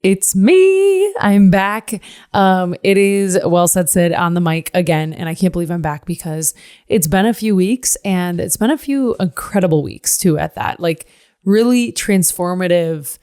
It's me. I'm back. It is Well Said Sid on the mic again. And I can't believe I'm back because it's been a few weeks and it's been a few incredible weeks too at that. Like really transformative,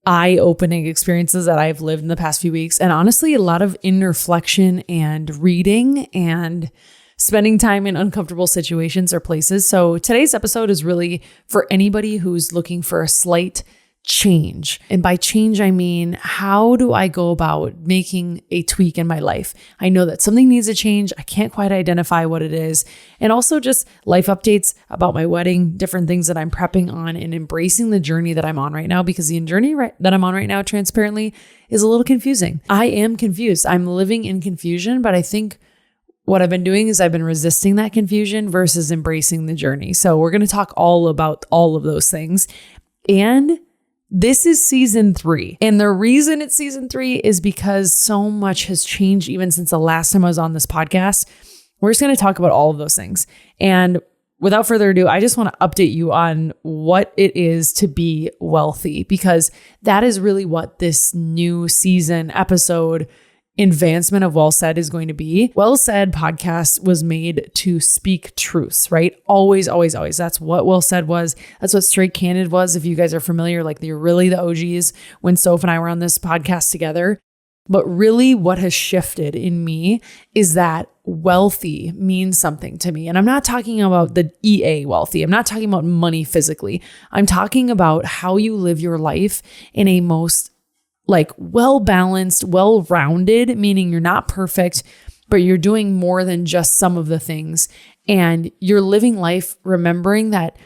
eye-opening experiences that I've lived in the past few weeks. And honestly, a lot of inner reflection and reading and spending time in uncomfortable situations or places. So today's episode is really for anybody who's looking for a slight change. And by change, I mean, how do I go about making a tweak in my life? I know that something needs to change. I can't quite identify what it is. And also just life updates about my wedding, different things that I'm prepping on and embracing the journey that I'm on right now, because the journey that I'm on right now, transparently, is a little confusing. I am confused. I'm living in confusion, but I think what I've been doing is I've been resisting that confusion versus embracing the journey. So we're going to talk all about all of those things. And this is season 3. And the reason it's season 3 is because so much has changed even since the last time I was on this podcast. We're just going to talk about all of those things. And without further ado, I just want to update you on what it is to be wealthy, because that is really what this new season episode advancement of Well Said is going to be. Well Said podcast was made to speak truths, right? Always, always, always. That's what Well Said was. That's what Straight Candid was. If you guys are familiar, like they're really the OGs when Soph and I were on this podcast together. But really what has shifted in me is that wealthy means something to me. And I'm not talking about the EA wealthy. I'm not talking about money physically. I'm talking about how you live your life in a most like well-balanced, well-rounded, meaning you're not perfect, but you're doing more than just some of the things. And you're living life remembering that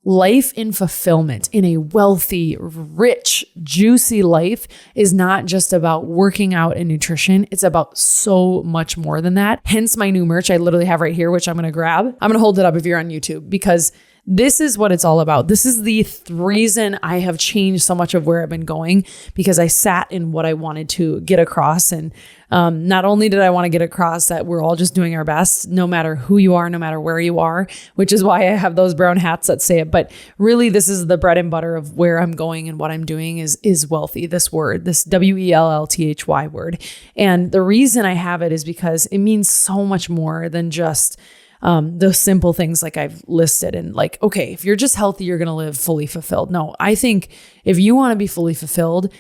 life in fulfillment, in a wealthy, rich, juicy life is not just about working out and nutrition. It's about so much more than that. Hence my new merch I literally have right here, which I'm going to grab. I'm going to hold it up if you're on YouTube, because this is what it's all about. This is the reason I have changed so much of where I've been going, because I sat in what I wanted to get across. And not only did I want to get across that we're all just doing our best, no matter who you are, no matter where you are, which is why I have those brown hats that say it. But really, this is the bread and butter of where I'm going and what I'm doing is wealthy, this word, this WELLTHY word. And the reason I have it is because it means so much more than just those simple things like I've listed. And like, okay, if you're just healthy, you're going to live fully fulfilled. No, I think if you want to be fully fulfilled,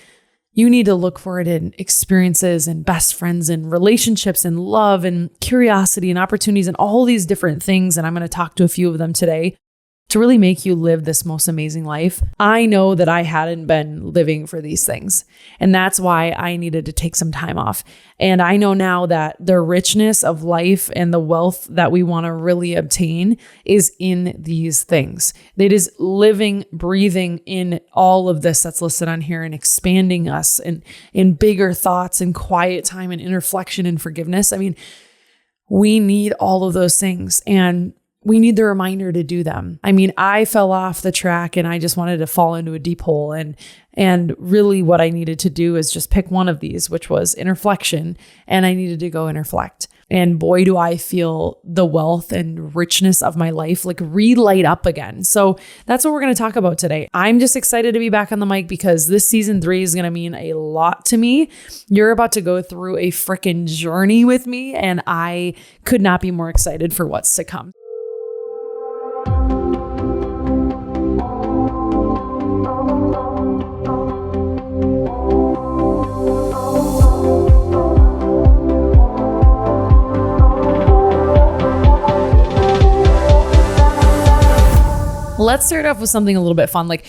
you need to look for it in experiences and best friends and relationships and love and curiosity and opportunities and all these different things. And I'm going to talk to a few of them today to really make you live this most amazing life. I know that I hadn't been living for these things, and that's why I needed to take some time off. And I know now that the richness of life and the wealth that we want to really obtain is in these things. It is living, breathing in all of this that's listed on here and expanding us and in bigger thoughts and quiet time and inner reflection and forgiveness. I mean, we need all of those things, and we need the reminder to do them. I mean, I fell off the track and I just wanted to fall into a deep hole. And really what I needed to do is just pick one of these, which was interflection. And I needed to go interflect. And boy, do I feel the wealth and richness of my life like relight up again. So that's what we're going to talk about today. I'm just excited to be back on the mic because this season 3 is going to mean a lot to me. You're about to go through a freaking journey with me, and I could not be more excited for what's to come. Let's start off with something a little bit fun, like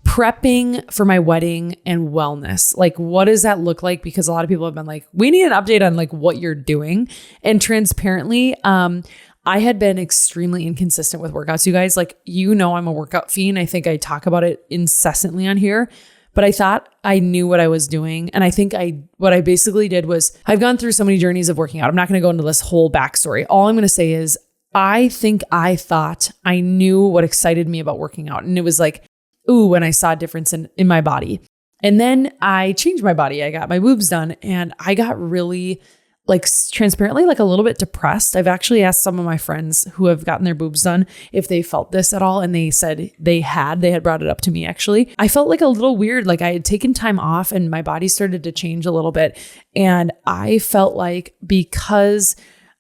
prepping for my wedding and wellness. Like, what does that look like? Because a lot of people have been like, we need an update on like what you're doing. And transparently, I had been extremely inconsistent with workouts, you guys. Like, you know, I'm a workout fiend. I think I talk about it incessantly on here, but I thought I knew what I was doing. And I think what I basically did was I've gone through so many journeys of working out. I'm not going to go into this whole backstory. All I'm going to say is I think I thought I knew what excited me about working out. And it was like, ooh, when I saw a difference in my body. And then I changed my body. I got my boobs done and I got really like transparently, like a little bit depressed. I've actually asked some of my friends who have gotten their boobs done if they felt this at all. And they said they had brought it up to me actually. I felt like a little weird. Like I had taken time off and my body started to change a little bit. And I felt like because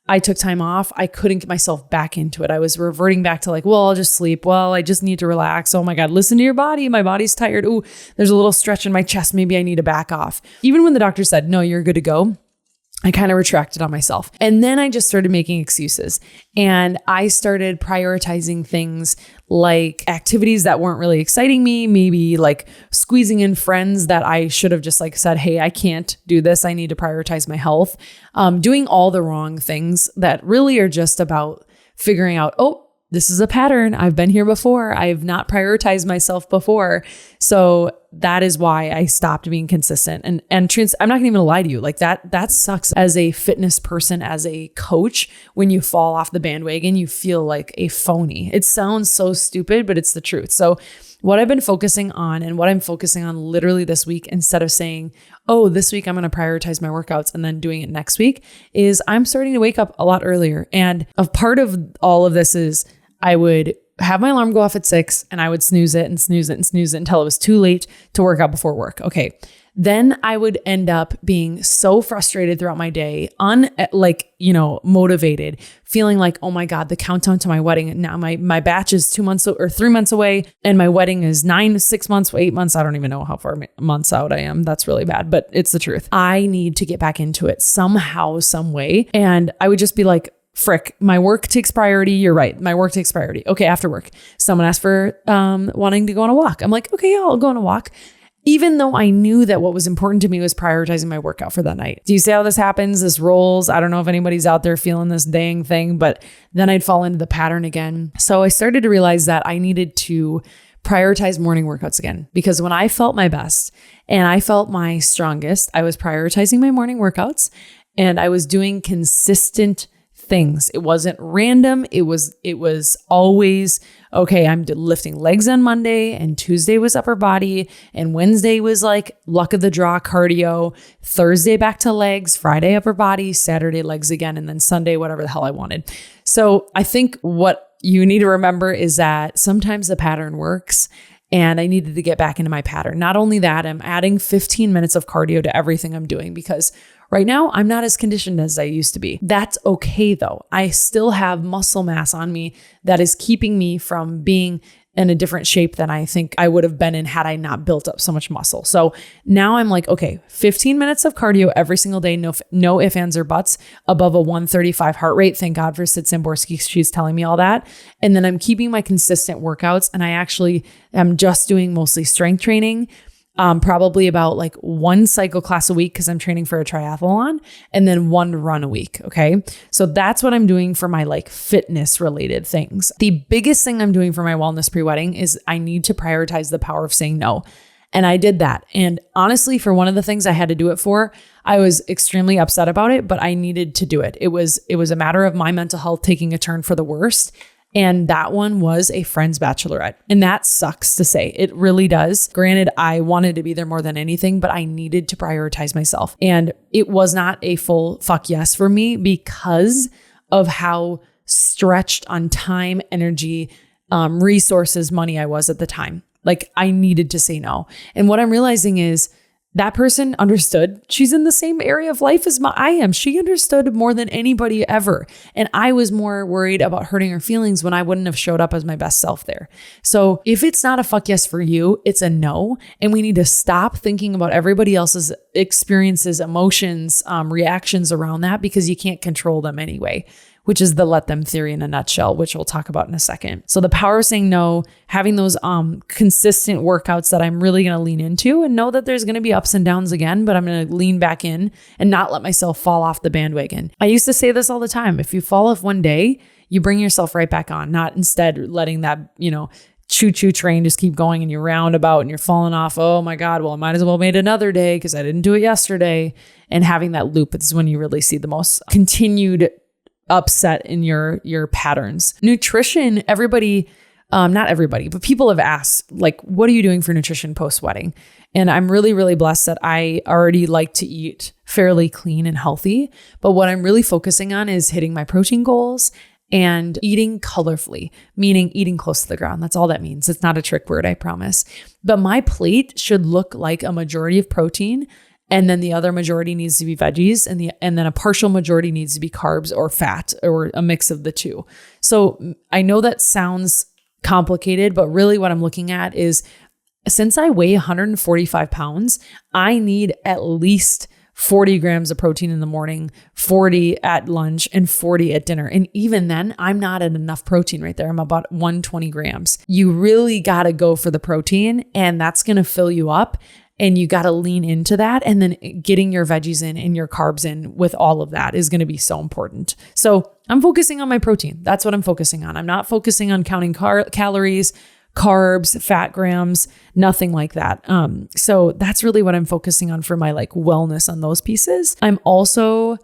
I took time off, I couldn't get myself back into it. I was reverting back to like, well, I'll just sleep. Well, I just need to relax. Oh my God, listen to your body. My body's tired. Ooh, there's a little stretch in my chest. Maybe I need to back off. Even when the doctor said, no, you're good to go, I kind of retracted on myself. And then I just started making excuses and I started prioritizing things like activities that weren't really exciting me, maybe like squeezing in friends that I should have just like said, hey, I can't do this. I need to prioritize my health. Doing all the wrong things that really are just about figuring out, oh, this is a pattern. I've been here before. I've not prioritized myself before. So that is why I stopped being consistent. I'm not even gonna lie to you. Like that sucks as a fitness person, as a coach, when you fall off the bandwagon, you feel like a phony. It sounds so stupid, but it's the truth. So what I've been focusing on and what I'm focusing on literally this week, instead of saying, oh, this week I'm going to prioritize my workouts and then doing it next week, is I'm starting to wake up a lot earlier. And a part of all of this is I would have my alarm go off at 6 and I would snooze it and snooze it and snooze it until it was too late to work out before work. Okay. Then I would end up being so frustrated throughout my day, motivated, feeling like, oh my God, the countdown to my wedding. Now my batch is 2 months or 3 months away and my wedding is 6 months, 8 months. I don't even know how far months out I am. That's really bad, but it's the truth. I need to get back into it somehow, some way. And I would just be like, frick, my work takes priority. You're right. My work takes priority. Okay. After work, someone asked for wanting to go on a walk. I'm like, okay, yeah, I'll go on a walk. Even though I knew that what was important to me was prioritizing my workout for that night. Do you see how this happens? This rolls. I don't know if anybody's out there feeling this dang thing, but then I'd fall into the pattern again. So I started to realize that I needed to prioritize morning workouts again, because when I felt my best and I felt my strongest, I was prioritizing my morning workouts and I was doing consistent things. It wasn't random. It was always, okay, I'm lifting legs on Monday and Tuesday was upper body and Wednesday was like luck of the draw cardio, Thursday back to legs, Friday upper body, Saturday legs again, and then Sunday, whatever the hell I wanted. So I think what you need to remember is that sometimes the pattern works. And I needed to get back into my pattern. Not only that, I'm adding 15 minutes of cardio to everything I'm doing because right now I'm not as conditioned as I used to be. That's okay though. I still have muscle mass on me that is keeping me from being in a different shape than I think I would have been in had I not built up so much muscle. So now I'm like, okay, 15 minutes of cardio every single day, no ifs, ands, or buts, above a 135 heart rate. Thank God for Sid Samborski. She's telling me all that. And then I'm keeping my consistent workouts and I actually am just doing mostly strength training. Probably about like one cycle class a week because I'm training for a triathlon and then one run a week. Okay. So that's what I'm doing for my like fitness related things. The biggest thing I'm doing for my wellness pre-wedding is I need to prioritize the power of saying no. And I did that. And honestly, for one of the things I had to do it for, I was extremely upset about it, but I needed to do it. It was a matter of my mental health taking a turn for the worst. And that one was a friend's bachelorette. And that sucks to say. It really does. Granted, I wanted to be there more than anything, but I needed to prioritize myself. And it was not a full fuck yes for me because of how stretched on time, energy, resources, money I was at the time. Like I needed to say no. And what I'm realizing is that person understood. She's in the same area of life as I am. She understood more than anybody ever. And I was more worried about hurting her feelings when I wouldn't have showed up as my best self there. So if it's not a fuck yes for you, it's a no. And we need to stop thinking about everybody else's experiences, emotions, reactions around that because you can't control them anyway, which is the let them theory in a nutshell, which we'll talk about in a second. So the power of saying no, having those consistent workouts that I'm really going to lean into and know that there's going to be ups and downs again, but I'm going to lean back in and not let myself fall off the bandwagon. I used to say this all the time. If you fall off one day, you bring yourself right back on, not instead letting that, choo-choo train just keep going and you're roundabout and you're falling off. Oh my God, well, I might as well made another day because I didn't do it yesterday. And having that loop is when you really see the most continued upset in your patterns. Nutrition, everybody, not everybody, but people have asked, like, what are you doing for nutrition post-wedding? And I'm really, really blessed that I already like to eat fairly clean and healthy. But what I'm really focusing on is hitting my protein goals and eating colorfully, meaning eating close to the ground. That's all that means. It's not a trick word, I promise. But my plate should look like a majority of protein, and then the other majority needs to be veggies, and then a partial majority needs to be carbs or fat, or a mix of the two. So I know that sounds complicated, but really what I'm looking at is, since I weigh 145 pounds, I need at least 40 grams of protein in the morning, 40 at lunch, and 40 at dinner. And even then, I'm not at enough protein right there. I'm about 120 grams. You really got to go for the protein, and that's going to fill you up. And you got to lean into that. And then getting your veggies in and your carbs in with all of that is going to be so important. So I'm focusing on my protein. That's what I'm focusing on. I'm not focusing on counting calories, carbs, fat grams, nothing like that. So that's really what I'm focusing on for my like wellness on those pieces. I'm also,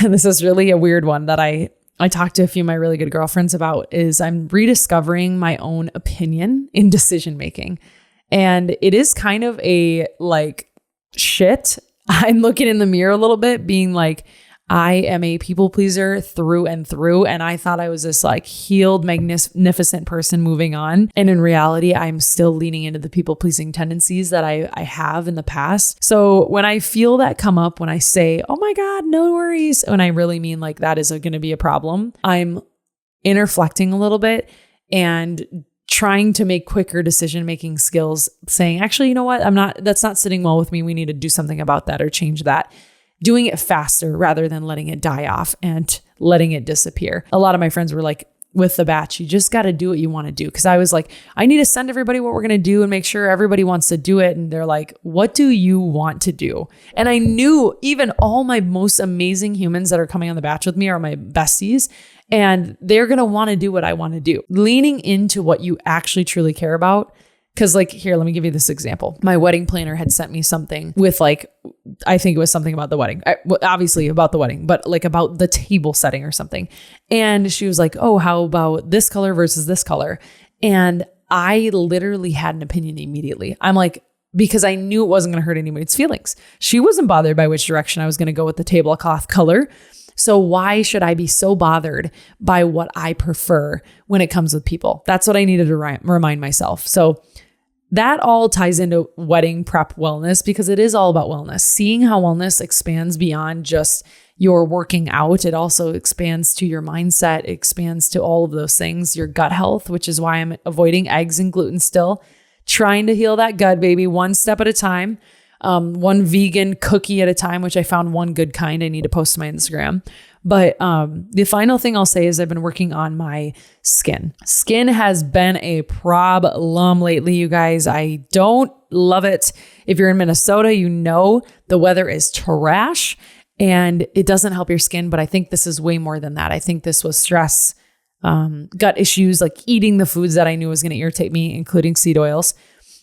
this is really a weird one that I talked to a few of my really good girlfriends about, is I'm rediscovering my own opinion in decision making. And it is kind of a like shit. I'm looking in the mirror a little bit being like, I am a people pleaser through and through. And I thought I was this like healed, magnificent person moving on. And in reality, I'm still leaning into the people pleasing tendencies that I have in the past. So when I feel that come up, when I say, oh my God, no worries, when I really mean like that is going to be a problem, I'm interflecting a little bit and trying to make quicker decision-making skills, saying, actually, you know what? That's not sitting well with me. We need to do something about that or change that. Doing it faster rather than letting it die off and letting it disappear. A lot of my friends were like, with the batch, you just got to do what you want to do. Cause I was like, I need to send everybody what we're going to do and make sure everybody wants to do it. And they're like, what do you want to do? And I knew even all my most amazing humans that are coming on the batch with me are my besties, and they're going to want to do what I want to do. Leaning into what you actually truly care about. Cause like, here, let me give you this example. My wedding planner had sent me something with like, I think it was something about the wedding, obviously about the wedding, but like about the table setting or something. And she was like, oh, how about this color versus this color? And I literally had an opinion immediately. I'm like, because I knew it wasn't going to hurt anybody's feelings. She wasn't bothered by which direction I was going to go with the tablecloth color. So why should I be so bothered by what I prefer when it comes with people? That's what I needed to remind myself. So that all ties into wedding prep wellness, because it is all about wellness. Seeing how wellness expands beyond just your working out. It also expands to your mindset, expands to all of those things, your gut health, which is why I'm avoiding eggs and gluten still, trying to heal that gut, baby, one step at a time. One vegan cookie at a time, which I found one good kind I need to post to my Instagram. But the final thing I'll say is I've been working on my skin. Skin has been a problem lately, you guys. I don't love it. If you're in Minnesota, you know the weather is trash and it doesn't help your skin. But I think this is way more than that. I think this was stress, gut issues, like eating the foods that I knew was going to irritate me, including seed oils.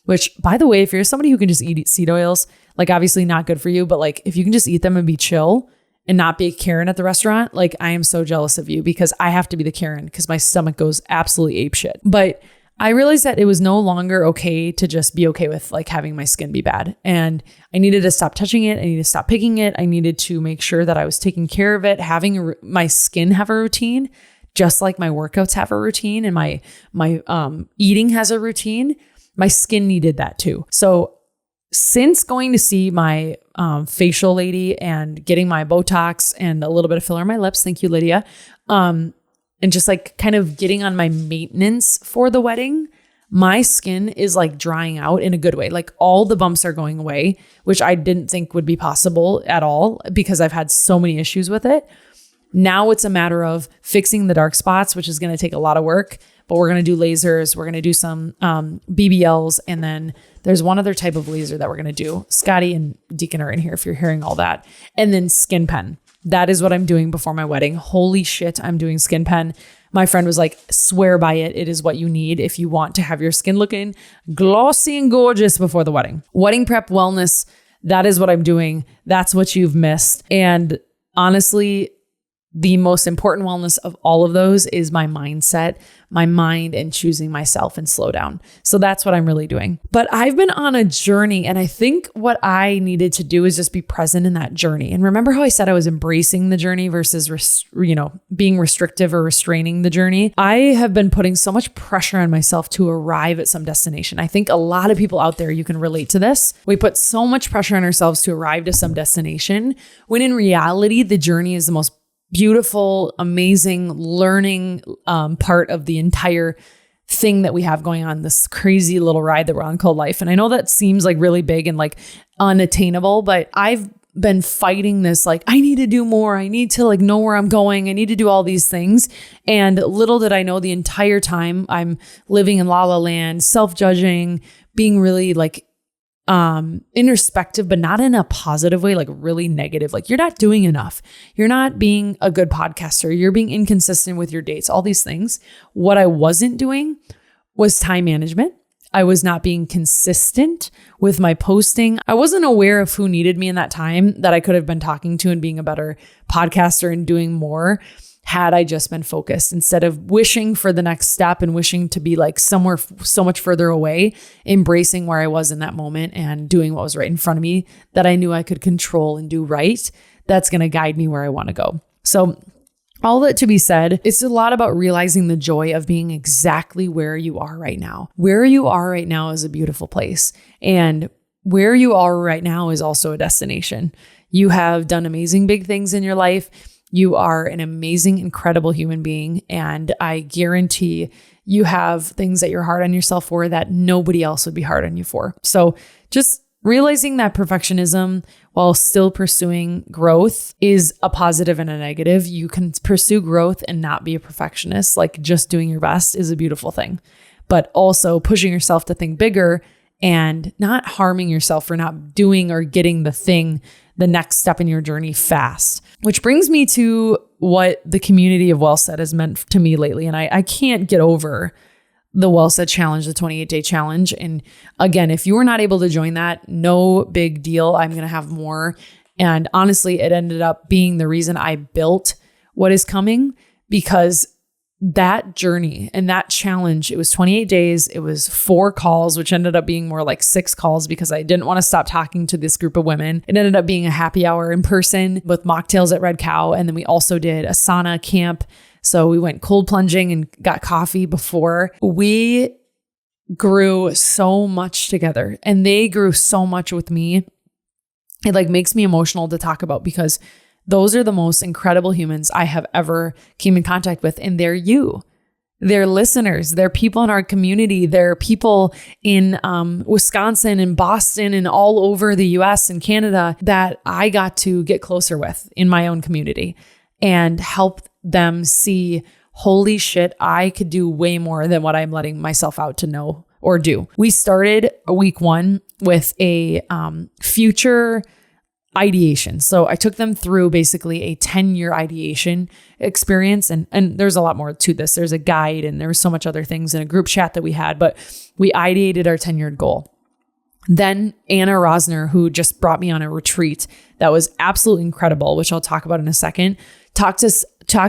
Which, by the way, if you're somebody who can just eat seed oils, like obviously not good for you, but like if you can just eat them and be chill and not be a Karen at the restaurant, like I am so jealous of you, because I have to be the Karen because my stomach goes absolutely apeshit. But I realized that it was no longer okay to just be okay with like having my skin be bad. And I needed to stop touching it. I needed to stop picking it. I needed to make sure that I was taking care of it, having my skin have a routine, just like my workouts have a routine and my eating has a routine. My skin needed that too. So since going to see my facial lady and getting my Botox and a little bit of filler on my lips, thank you, Lydia, and just like kind of getting on my maintenance for the wedding, my skin is like drying out in a good way. Like all the bumps are going away, which I didn't think would be possible at all because I've had so many issues with it. Now it's a matter of fixing the dark spots, which is going to take a lot of work. But we're going to do lasers. We're going to do some BBLs. And then there's one other type of laser that we're going to do. Scotty and Deacon are in here if you're hearing all that. And then skin pen. That is what I'm doing before my wedding. Holy shit, I'm doing skin pen. My friend was like, swear by it. It is what you need if you want to have your skin looking glossy and gorgeous before the wedding. Wedding prep wellness, that is what I'm doing. That's what you've missed. And honestly, the most important wellness of all of those is my mindset, my mind, and choosing myself and slow down. So that's what I'm really doing. But I've been on a journey, and I think what I needed to do is just be present in that journey. And remember how I said I was embracing the journey versus, being restrictive or restraining the journey? I have been putting so much pressure on myself to arrive at some destination. I think a lot of people out there, you can relate to this. We put so much pressure on ourselves to arrive to some destination, when in reality, the journey is the most beautiful, amazing learning part of the entire thing that we have going on, this crazy little ride that we're on called life. And I know that seems like really big and like unattainable, but I've been fighting this, like, I need to do more. I need to like know where I'm going. I need to do all these things. And little did I know, the entire time I'm living in la la land, self-judging, being really like introspective, but not in a positive way, like really negative. Like, you're not doing enough. You're not being a good podcaster. You're being inconsistent with your dates, all these things. What I wasn't doing was time management. I was not being consistent with my posting. I wasn't aware of who needed me in that time that I could have been talking to and being a better podcaster and doing more had I just been focused, instead of wishing for the next step and wishing to be like somewhere so much further away, embracing where I was in that moment and doing what was right in front of me that I knew I could control and do right. That's going to guide me where I want to go. So all that to be said, it's a lot about realizing the joy of being exactly where you are right now. Where you are right now is a beautiful place. And where you are right now is also a destination. You have done amazing big things in your life. You are an amazing, incredible human being. And I guarantee you have things that you're hard on yourself for that nobody else would be hard on you for. So just realizing that perfectionism while still pursuing growth is a positive and a negative. You can pursue growth and not be a perfectionist. Like, just doing your best is a beautiful thing, but also pushing yourself to think bigger and not harming yourself for not doing or getting the next step in your journey fast. Which brings me to what the community of Wellth has meant to me lately. And I can't get over the Wellth Challenge, the 28-day challenge. And again, if you were not able to join that, no big deal. I'm going to have more. And honestly, it ended up being the reason I built what is coming, because that journey and that challenge, it was 28 days. It was 4 calls, which ended up being more like 6 calls because I didn't want to stop talking to this group of women. It ended up being a happy hour in person with mocktails at Red Cow. And then we also did a sauna camp. So we went cold plunging and got coffee before. We grew so much together and they grew so much with me. It like makes me emotional to talk about, because those are the most incredible humans I have ever came in contact with. And they're you. They're listeners. They're people in our community. They're people in Wisconsin and Boston and all over the US and Canada that I got to get closer with in my own community and help them see, holy shit, I could do way more than what I'm letting myself out to know or do. We started week 1 with a future ideation. So I took them through basically a 10-year ideation experience. And there's a lot more to this. There's a guide and there was so much other things in a group chat that we had, but we ideated our 10-year goal. Then Anna Rosner, who just brought me on a retreat that was absolutely incredible, which I'll talk about in a second, talked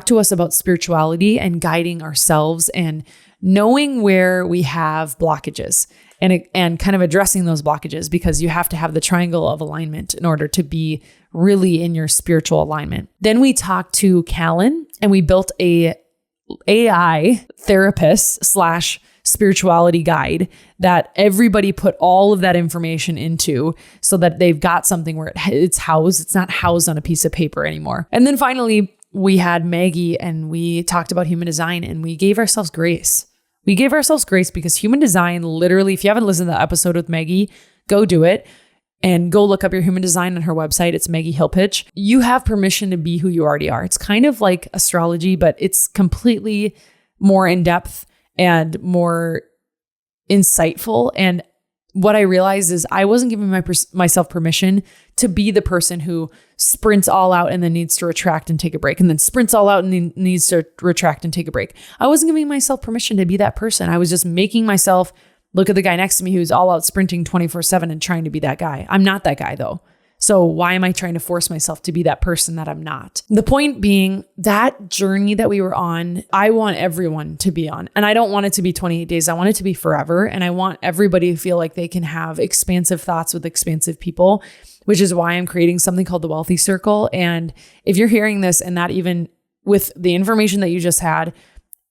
to us about spirituality and guiding ourselves and knowing where we have blockages and kind of addressing those blockages, because you have to have the triangle of alignment in order to be really in your spiritual alignment. Then we talked to Callan and we built a AI therapist / spirituality guide that everybody put all of that information into so that they've got something where it's housed. It's not housed on a piece of paper anymore. And then finally, we had Maggie and we talked about human design and we gave ourselves grace. We gave ourselves grace because human design, literally, if you haven't listened to the episode with Maggie, go do it and go look up your human design on her website. It's Maggie Hillpitch. You have permission to be who you already are. It's kind of like astrology, but it's completely more in depth and more insightful. And what I realized is I wasn't giving myself permission to be the person who sprints all out and then needs to retract and take a break, and then sprints all out and then needs to retract and take a break. I wasn't giving myself permission to be that person. I was just making myself look at the guy next to me who's all out sprinting 24/7 and trying to be that guy. I'm not that guy though. So why am I trying to force myself to be that person that I'm not? The point being, that journey that we were on, I want everyone to be on. And I don't want it to be 28 days. I want it to be forever. And I want everybody to feel like they can have expansive thoughts with expansive people, which is why I'm creating something called the Wellthy Circle. And if you're hearing this and that even with the information that you just had,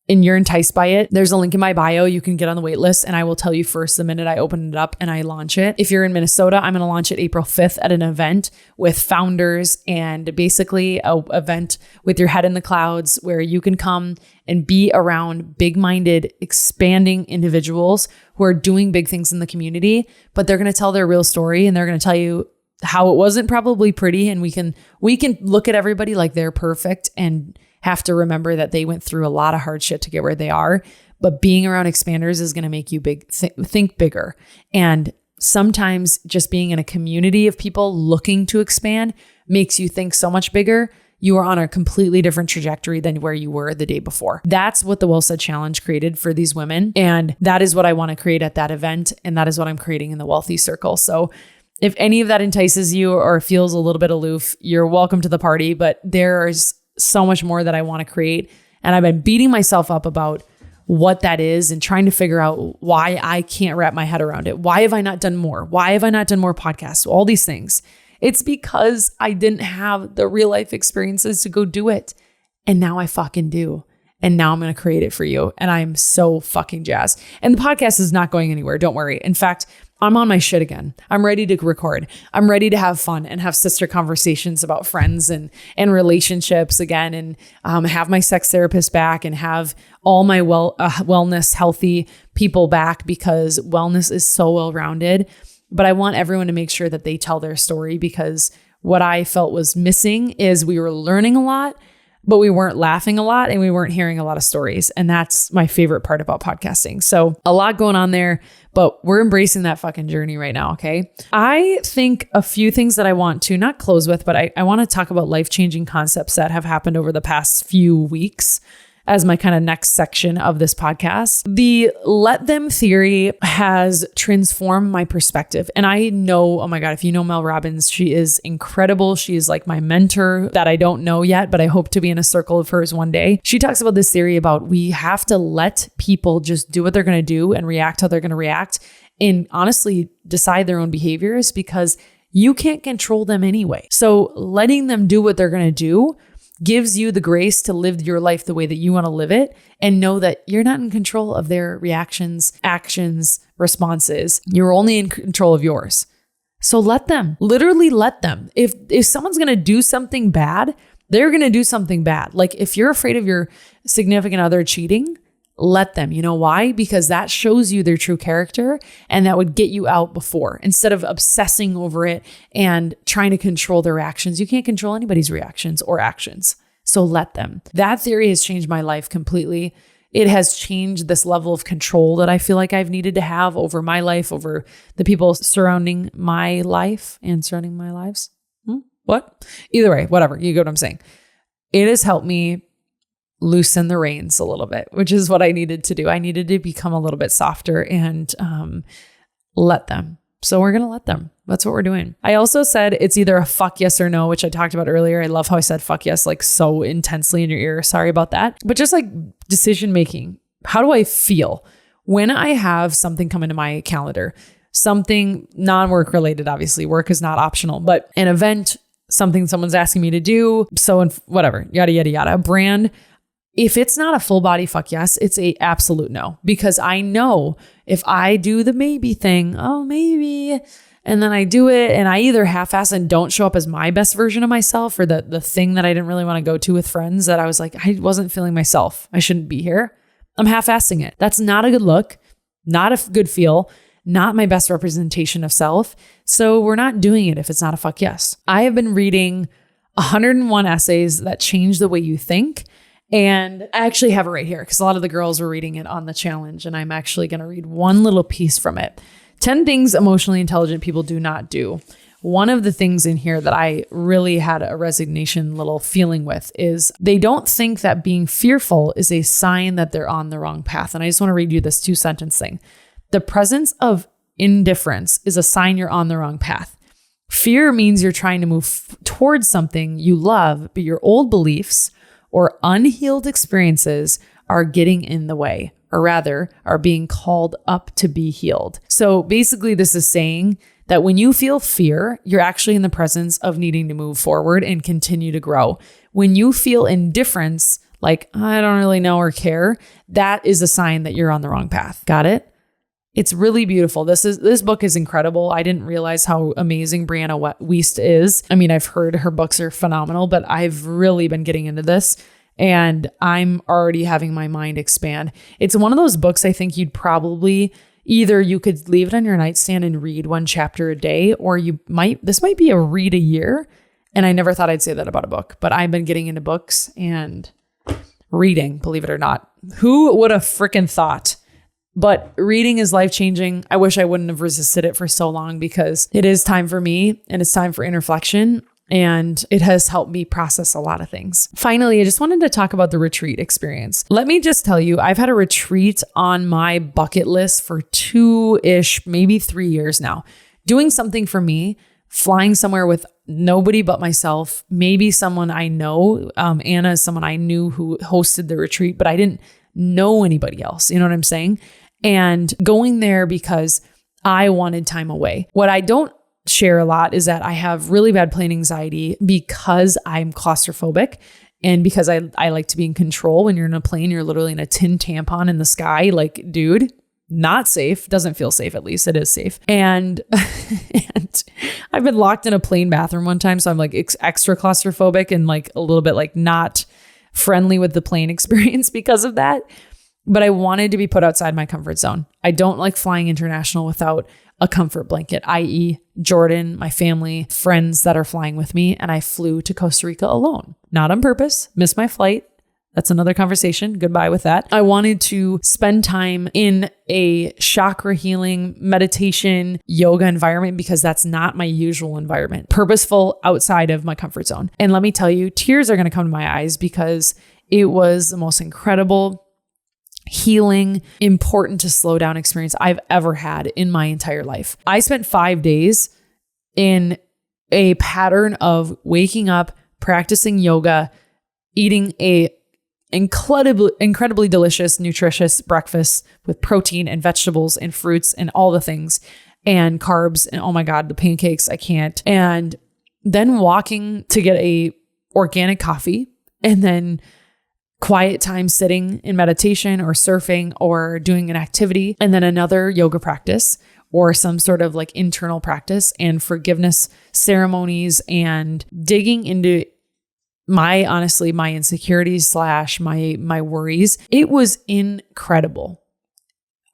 and you're enticed by it, there's a link in my bio. You can get on the wait list and I will tell you first the minute I open it up and I launch it. If you're in Minnesota, I'm going to launch it April 5th at an event with founders and basically a event with your head in the clouds where you can come and be around big-minded, expanding individuals who are doing big things in the community, but they're going to tell their real story and they're going to tell you how it wasn't probably pretty. And we can look at everybody like they're perfect and have to remember that they went through a lot of hard shit to get where they are. But being around expanders is going to make you think bigger. And sometimes just being in a community of people looking to expand makes you think so much bigger. You are on a completely different trajectory than where you were the day before. That's what the Well Said Challenge created for these women. And that is what I want to create at that event. And that is what I'm creating in the Wellthy Circle. So if any of that entices you or feels a little bit aloof, you're welcome to the party. But there's so much more that I want to create. And I've been beating myself up about what that is and trying to figure out why I can't wrap my head around it. Why have I not done more? Why have I not done more podcasts? All these things. It's because I didn't have the real life experiences to go do it. And now I fucking do. And now I'm going to create it for you. And I'm so fucking jazzed. And the podcast is not going anywhere. Don't worry. In fact, I'm on my shit again. I'm ready to record. I'm ready to have fun and have sister conversations about friends and relationships again, and have my sex therapist back and have all my wellness, healthy people back, because wellness is so well-rounded. But I want everyone to make sure that they tell their story, because what I felt was missing is we were learning a lot, but we weren't laughing a lot and we weren't hearing a lot of stories. And that's my favorite part about podcasting. So a lot going on there, but we're embracing that fucking journey right now. Okay. I think a few things that I want to not close with, but I want to talk about life-changing concepts that have happened over the past few weeks as my kind of next section of this podcast. The let them theory has transformed my perspective. And I know, oh my God, if you know Mel Robbins, she is incredible. She is like my mentor that I don't know yet, but I hope to be in a circle of hers one day. She talks about this theory about we have to let people just do what they're going to do and react how they're going to react, and honestly decide their own behaviors, because you can't control them anyway. So letting them do what they're going to do gives you the grace to live your life the way that you want to live it, and know that you're not in control of their reactions, actions, responses. You're only in control of yours. So let them, literally let them. If someone's going to do something bad, they're going to do something bad. Like if you're afraid of your significant other cheating, let them. You know why? Because that shows you their true character, and that would get you out before, instead of obsessing over it and trying to control their actions. You can't control anybody's reactions or actions. So let them. That theory has changed my life completely. It has changed this level of control that I feel like I've needed to have over my life, over the people surrounding my life and surrounding my lives. What? Either way, whatever. You get what I'm saying. It has helped me loosen the reins a little bit, which is what I needed to do. I needed to become a little bit softer and let them. So we're going to let them. That's what we're doing. I also said it's either a fuck yes or no, which I talked about earlier. I love how I said fuck yes, like so intensely in your ear. Sorry about that. But just like decision making, how do I feel when I have something come into my calendar? Something non-work related, obviously. Work is not optional, but an event, something someone's asking me to do. So whatever, yada, yada, yada. A brand. If it's not a full body fuck yes, it's a absolute no, because I know if I do the maybe thing, oh, maybe, and then I do it and I either half-ass and don't show up as my best version of myself, or the thing that I didn't really want to go to with friends that I was like, I wasn't feeling myself. I shouldn't be here. I'm half-assing it. That's not a good look, not a good feel, not my best representation of self. So we're not doing it if it's not a fuck yes. I have been reading 101 essays that change the way you think. And I actually have it right here because a lot of the girls were reading it on the challenge, and I'm actually going to read one little piece from it. 10 things emotionally intelligent people do not do. One of the things in here that I really had a resignation little feeling with is they don't think that being fearful is a sign that they're on the wrong path. And I just want to read you this 2-sentence thing. The presence of indifference is a sign you're on the wrong path. Fear means you're trying to move towards something you love, but your old beliefs or unhealed experiences are getting in the way, or rather are being called up to be healed. So basically this is saying that when you feel fear, you're actually in the presence of needing to move forward and continue to grow. When you feel indifference, like I don't really know or care, that is a sign that you're on the wrong path. Got it? It's really beautiful. This book is incredible. I didn't realize how amazing Brianna Wiest is. I mean, I've heard her books are phenomenal, but I've really been getting into this and I'm already having my mind expand. It's one of those books I think you'd probably either you could leave it on your nightstand and read one chapter a day, or this might be a read a year. And I never thought I'd say that about a book, but I've been getting into books and reading, believe it or not. Who would have freaking thought? But reading is life-changing. I wish I wouldn't have resisted it for so long because it is time for me and it's time for introspection. And it has helped me process a lot of things. Finally, I just wanted to talk about the retreat experience. Let me just tell you, I've had a retreat on my bucket list for 2-ish, maybe 3 years now. Doing something for me, flying somewhere with nobody but myself, maybe someone I know. Anna is someone I knew who hosted the retreat, but I didn't know anybody else. You know what I'm saying? And going there because I wanted time away. What I don't share a lot is that I have really bad plane anxiety because I'm claustrophobic and because I like to be in control. When you're in a plane, you're literally in a tin tampon in the sky. Like, dude, not safe. Doesn't feel safe. At least it is safe. And I've been locked in a plane bathroom one time. So I'm like extra claustrophobic and like a little bit like not friendly with the plane experience because of that. But I wanted to be put outside my comfort zone. I don't like flying international without a comfort blanket, i.e. Jordan, my family, friends that are flying with me. And I flew to Costa Rica alone, not on purpose, missed my flight. That's another conversation. Goodbye with that. I wanted to spend time in a chakra healing, meditation, yoga environment because that's not my usual environment. Purposeful, outside of my comfort zone. And let me tell you, tears are going to come to my eyes because it was the most incredible, healing, important to slow down experience I've ever had in my entire life. I spent 5 days in a pattern of waking up, practicing yoga, eating a incredibly delicious, nutritious breakfast with protein and vegetables and fruits and all the things and carbs. And oh my God, the pancakes, I can't. And then walking to get a organic coffee and then quiet time sitting in meditation or surfing or doing an activity, and then another yoga practice or some sort of like internal practice and forgiveness ceremonies and digging into my insecurities / my worries. It was incredible.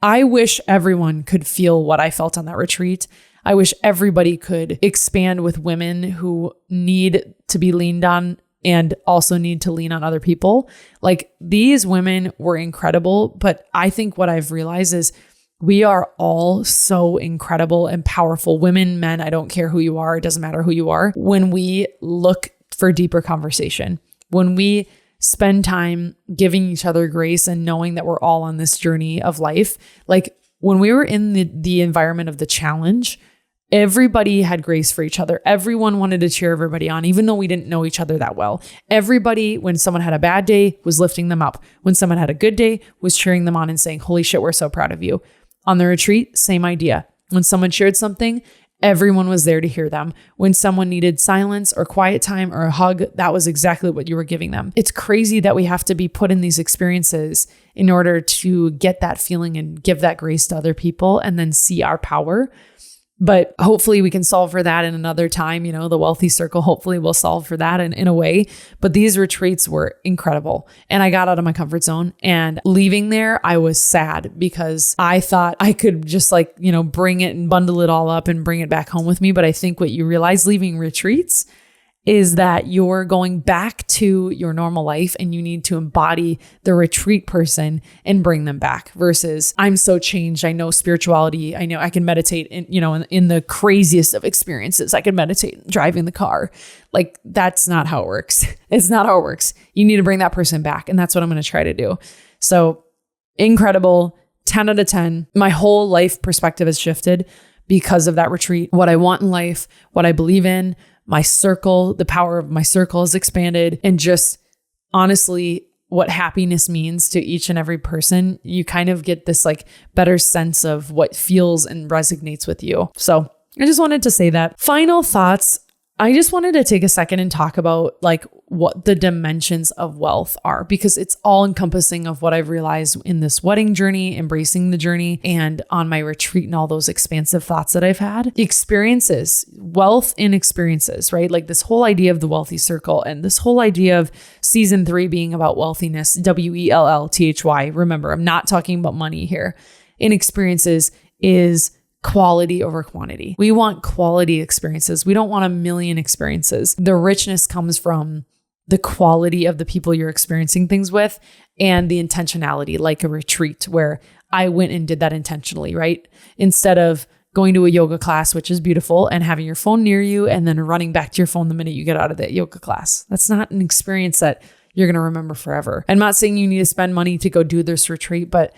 I wish everyone could feel what I felt on that retreat. I wish everybody could expand with women who need to be leaned on and also need to lean on other people. Like, these women were incredible, but I think what I've realized is we are all so incredible and powerful. Women, men, I don't care who you are. It doesn't matter who you are. When we look for deeper conversation, when we spend time giving each other grace and knowing that we're all on this journey of life. Like, when we were in the environment of the challenge, everybody had grace for each other. Everyone wanted to cheer everybody on, even though we didn't know each other that well. Everybody, when someone had a bad day, was lifting them up. When someone had a good day, was cheering them on and saying, holy shit, we're so proud of you. On the retreat, same idea. When someone shared something, everyone was there to hear them. When someone needed silence or quiet time or a hug, that was exactly what you were giving them. It's crazy that we have to be put in these experiences in order to get that feeling and give that grace to other people and then see our power. But hopefully we can solve for that in another time. You know, the Wellthy Circle hopefully will solve for that in a way. But these retreats were incredible. And I got out of my comfort zone, and leaving there, I was sad because I thought I could just bring it and bundle it all up and bring it back home with me. But I think what you realize leaving retreats is that you're going back to your normal life and you need to embody the retreat person and bring them back versus I'm so changed. I know spirituality. I know I can meditate in the craziest of experiences. I can meditate driving the car. Like, that's not how it works. It's not how it works. You need to bring that person back. And that's what I'm going to try to do. So incredible. 10 out of 10. My whole life perspective has shifted. because of that retreat. What I want in life, what I believe in, my circle, the power of my circle has expanded, and just honestly, what happiness means to each and every person. You kind of get this like better sense of what feels and resonates with you. So I just wanted to say that. Final thoughts. I just wanted to take a second and talk about like what the dimensions of wealth are, because it's all encompassing of what I've realized in this wedding journey, embracing the journey, and on my retreat and all those expansive thoughts that I've had. Experiences, wealth in experiences, right? Like this whole idea of the wealthy circle and this whole idea of season 3 being about wealthiness, WELLTHY. Remember, I'm not talking about money here. In experiences is quality over quantity. We want quality experiences. We don't want a million experiences. The richness comes from the quality of the people you're experiencing things with and the intentionality, like a retreat where I went and did that intentionally, right? Instead of going to a yoga class, which is beautiful, and having your phone near you and then running back to your phone the minute you get out of that yoga class. That's not an experience that you're going to remember forever. I'm not saying you need to spend money to go do this retreat, but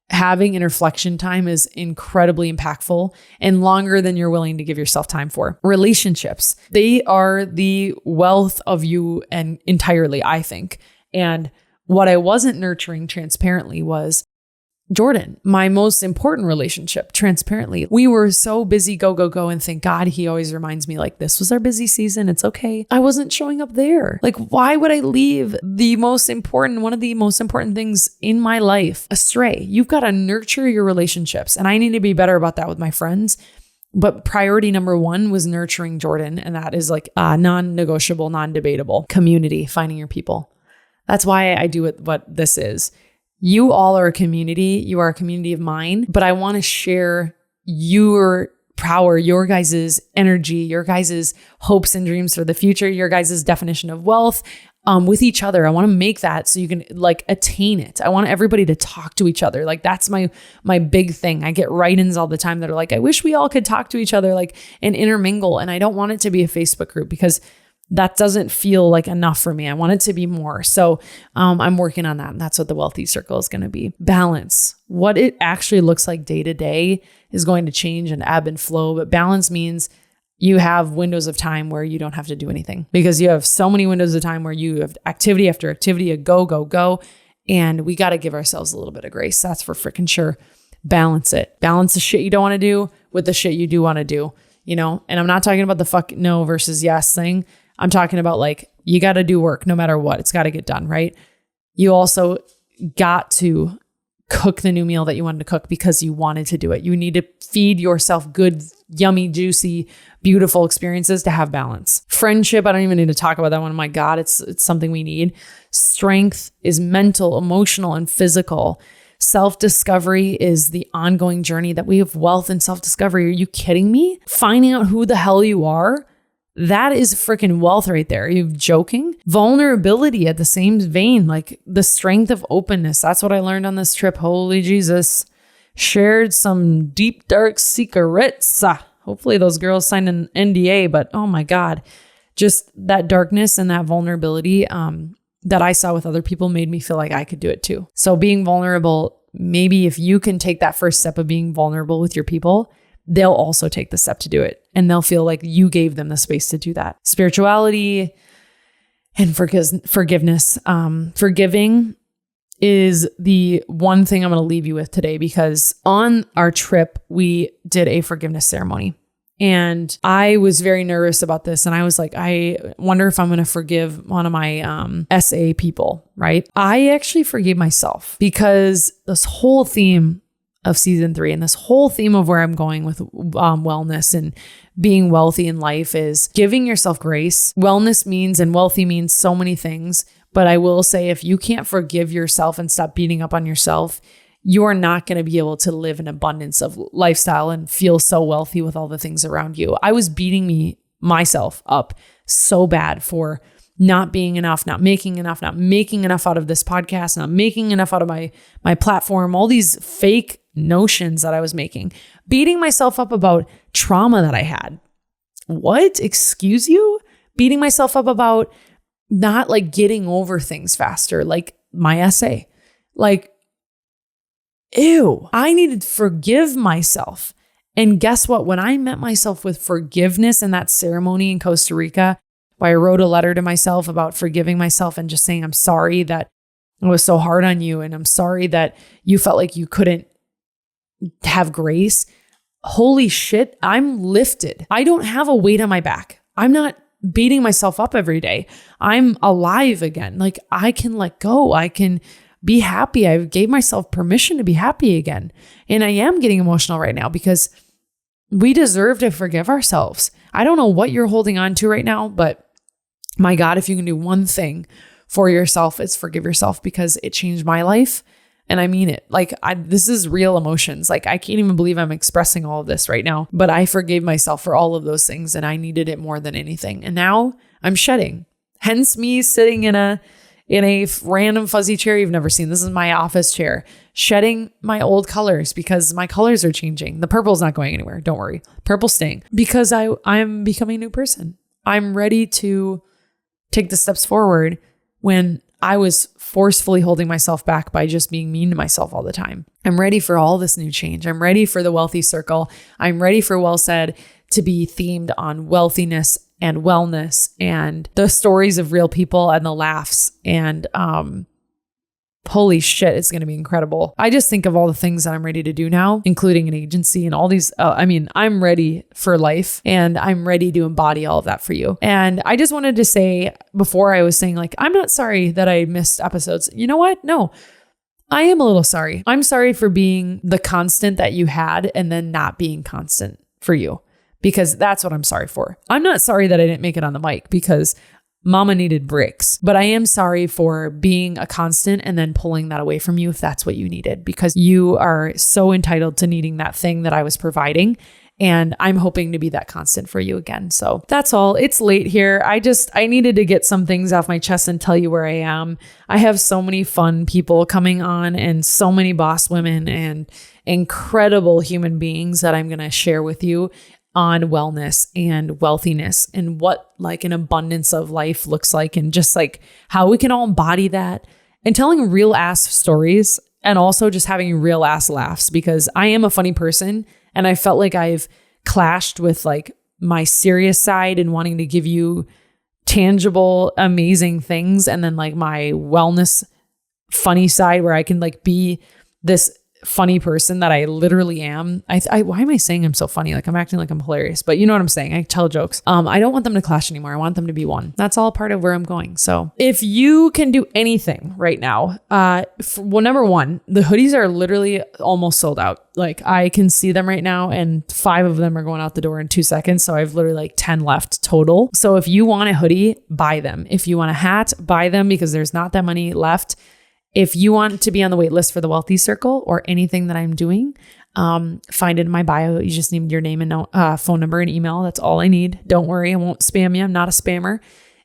having an reflection time is incredibly impactful and longer than you're willing to give yourself time for. Relationships, they are the wealth of you and entirely, I think. And what I wasn't nurturing transparently was Jordan, my most important relationship, transparently. We were so busy, go, go, go. And thank God he always reminds me like, this was our busy season. It's okay. I wasn't showing up there. Like, why would I leave one of the most important things in my life astray? You've got to nurture your relationships. And I need to be better about that with my friends. But priority number 1 was nurturing Jordan. And that is like non-negotiable, non-debatable. Community, finding your people. That's why I do what this is. You all are a community. You are a community of mine, but I want to share your power, your guys' energy, your guys' hopes and dreams for the future, your guys' definition of wealth with each other. I want to make that so you can like attain it. I want everybody to talk to each other. Like that's my big thing. I get write-ins all the time that are like, I wish we all could talk to each other like and intermingle. And I don't want it to be a Facebook group because that doesn't feel like enough for me. I want it to be more. So I'm working on that. And that's what the wealthy circle is going to be. Balance. What it actually looks like day to day is going to change and ebb and flow. But balance means you have windows of time where you don't have to do anything because you have so many windows of time where you have activity after activity, a go, go, go. And we got to give ourselves a little bit of grace. That's for freaking sure. Balance it. Balance the shit you don't want to do with the shit you do want to do, you know? And I'm not talking about the fuck no versus yes thing. I'm talking about like, you got to do work no matter what. It's got to get done, right? You also got to cook the new meal that you wanted to cook because you wanted to do it. You need to feed yourself good, yummy, juicy, beautiful experiences to have balance. Friendship, I don't even need to talk about that one. Oh my God, it's something we need. Strength is mental, emotional, and physical. Self-discovery is the ongoing journey that we have. Wealth and self-discovery. Are you kidding me? Finding out who the hell you are. That is freaking wealth right there. Are you joking? Vulnerability at the same vein, like the strength of openness. That's what I learned on this trip. Holy Jesus. Shared some deep, dark secrets. Hopefully those girls signed an NDA, but oh my God, just that darkness and that vulnerability that I saw with other people made me feel like I could do it too. So being vulnerable, maybe if you can take that first step of being vulnerable with your people, they'll also take the step to do it. And they'll feel like you gave them the space to do that. Spirituality and forgiveness. Forgiving is the one thing I'm going to leave you with today, because on our trip, we did a forgiveness ceremony. And I was very nervous about this. And I was like, I wonder if I'm going to forgive one of my SA people, right? I actually forgave myself, because this whole theme of season 3 and this whole theme of where I'm going with wellness and being wealthy in life is giving yourself grace. Wellness means and wealthy means so many things. But I will say, if you can't forgive yourself and stop beating up on yourself, you're not going to be able to live an abundance of lifestyle and feel so wealthy with all the things around you. I was beating myself up so bad for not being enough, not making enough out of this podcast, not making enough out of my platform, all these fake notions that I was making, beating myself up about trauma that I had. What? Excuse you? Beating myself up about not like getting over things faster, like my essay. Like, ew, I needed to forgive myself And guess what? When I met myself with forgiveness in that ceremony in Costa Rica, where I wrote a letter to myself about forgiving myself and just saying, I'm sorry that I was so hard on you. And I'm sorry that you felt like you couldn't have grace. Holy shit, I'm lifted. I don't have a weight on my back. I'm not beating myself up every day. I'm alive again. Like I can let go. I can be happy. I gave myself permission to be happy again. And I am getting emotional right now because we deserve to forgive ourselves. I don't know what you're holding on to right now, but my God, if you can do one thing for yourself, it's forgive yourself, because it changed my life. And I mean it. Like this is real emotions. Like I can't even believe I'm expressing all of this right now, but I forgave myself for all of those things and I needed it more than anything. And now I'm shedding. Hence me sitting in a random fuzzy chair you've never seen. This is my office chair, shedding my old colors because my colors are changing. The purple's not going anywhere. Don't worry. Purple's staying because I'm becoming a new person. I'm ready to take the steps forward when I was forcefully holding myself back by just being mean to myself all the time. I'm ready for all this new change. I'm ready for the Wellthy Circle. I'm ready for Well Said to be themed on wealthiness and wellness and the stories of real people and the laughs. And holy shit, it's going to be incredible. I just think of all the things that I'm ready to do now, including an agency and all these. I'm ready for life and I'm ready to embody all of that for you. And I just wanted to say, before I was saying like, I'm not sorry that I missed episodes. You know what? No, I am a little sorry. I'm sorry for being the constant that you had and then not being constant for you, because that's what I'm sorry for. I'm not sorry that I didn't make it on the mic because Mama needed breaks, but I am sorry for being a constant and then pulling that away from you if that's what you needed, because you are so entitled to needing that thing that I was providing. And I'm hoping to be that constant for you again. So that's all. It's late here. I needed to get some things off my chest and tell you where I am. I have so many fun people coming on and so many boss women and incredible human beings that I'm going to share with you on wellness and wealthiness and what like an abundance of life looks like, and just like how we can all embody that, and telling real ass stories, and also just having real ass laughs, because I am a funny person and I felt like I've clashed with like my serious side and wanting to give you tangible, amazing things, and then like my wellness funny side where I can like be this funny person that I literally am. Why am I saying I'm so funny? Like I'm acting like I'm hilarious, but you know what I'm saying? I tell jokes. I don't want them to clash anymore. I want them to be one. That's all part of where I'm going. So if you can do anything right now, number one, the hoodies are literally almost sold out. Like I can see them right now and 5 of them are going out the door in 2 seconds. So I've literally like 10 left total. So if you want a hoodie, buy them. If you want a hat, buy them, because there's not that many left. If you want to be on the wait list for the Wellthy Circle or anything that I'm doing, find it in my bio. You just need your name and phone number and email. That's all I need. Don't worry, I won't spam you. I'm not a spammer.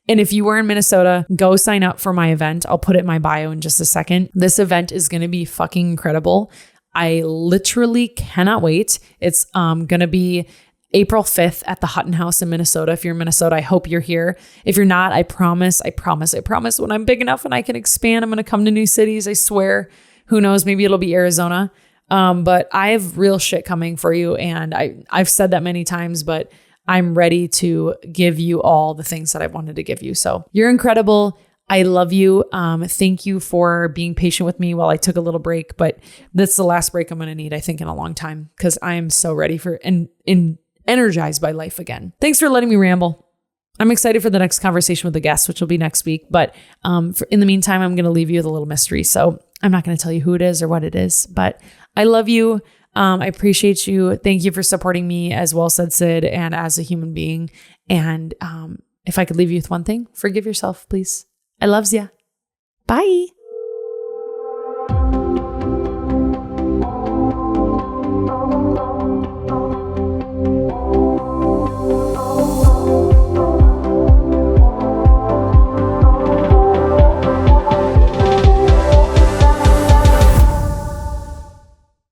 And if you were in Minnesota, go sign up for my event. I'll put it in my bio in just a second. This event is going to be fucking incredible. I literally cannot wait. It's going to be April 5th at the Hutton House in Minnesota. If you're in Minnesota, I hope you're here. If you're not, I promise when I'm big enough and I can expand, I'm going to come to new cities. I swear. Who knows? Maybe it'll be Arizona. But I have real shit coming for you. And I've said that many times, but I'm ready to give you all the things that I've wanted to give you. So you're incredible. I love you. Thank you for being patient with me while I took a little break, but that's the last break I'm going to need, I think, in a long time, because I am so ready for and energized by life again. Thanks for letting me ramble. I'm excited for the next conversation with the guest, which will be next week. But in the meantime, I'm going to leave you with a little mystery. So I'm not going to tell you who it is or what it is, but I love you. I appreciate you. Thank you for supporting me as Well Said Sid and as a human being. And if I could leave you with one thing, forgive yourself, please. I loves ya. Bye.